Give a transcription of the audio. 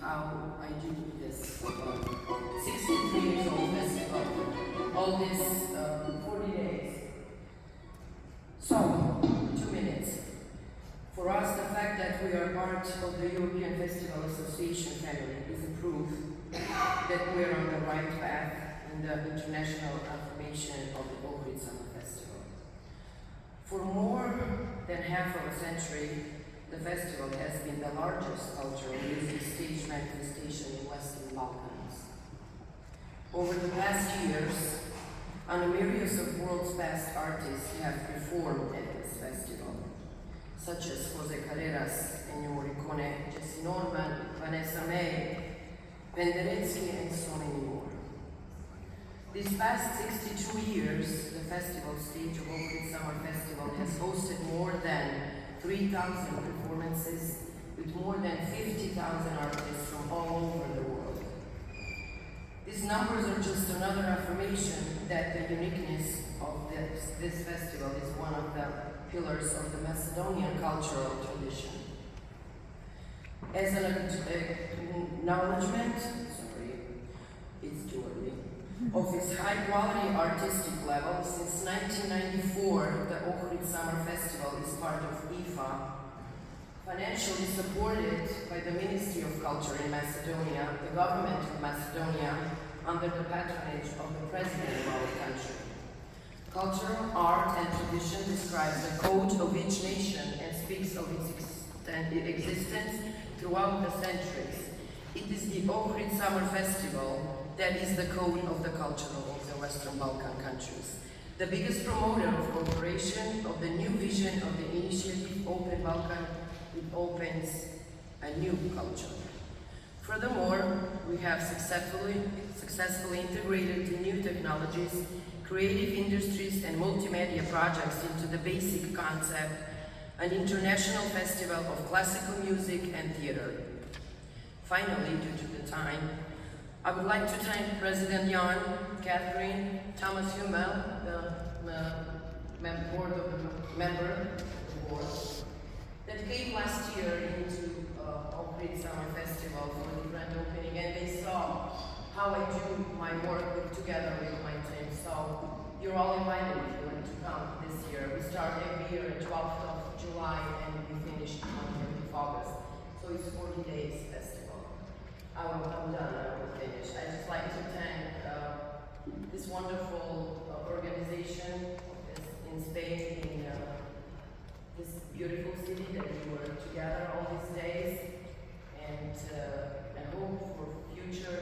how I do this 63 years old festival, all this 40 days. So, 2 minutes. For us, the fact that we are part of the European Festival Association family is a proof that we are on the right path in the international affirmation of the Ohrid Summer Festival. For more than half of a century, the festival has been the largest cultural music stage manifestation in Western Balkans. Over the past years, a myriad of world's best artists have performed at this festival, such as Jose Carreras, Ennio Morricone, Jesse Norman, Vanessa May, Penderecki, and so many more. These past 62 years, the festival stage of Ohrid Summer Festival has hosted more than 3,000 performances with more than 50,000 artists from all over the world. These numbers are just another affirmation that the uniqueness of this festival is one of the pillars of the Macedonian cultural tradition. As an acknowledgement, of its high-quality artistic level, since 1994, the Ohrid Summer Festival is part of IFA, financially supported by the Ministry of Culture in Macedonia, the government of Macedonia, under the patronage of the President of our country. Cultural art and tradition describes the code of each nation and speaks of its existence throughout the centuries. It is the Ohrid Summer Festival that is the code of the culture of the Western Balkan countries. The biggest promoter of cooperation of the new vision of the initiative Open Balkan, it opens a new culture. Furthermore, we have successfully integrated the new technologies, creative industries, and multimedia projects into the basic concept, an international festival of classical music and theater. Finally, due to the time, I would like to thank President Jan, Catherine, Thomas Hummel, the member of the board, that came last year into Ohrid Summer Festival for the grand opening, and they saw how I do my work together with my team. So you're all invited if you want to come this year. We start every year at 12th of July and we finish on 10th of August. So it's 40 days festival. I'm done, I will finish. I just like to thank this wonderful organization in Spain, in this beautiful city that we were together all these days, and hope for future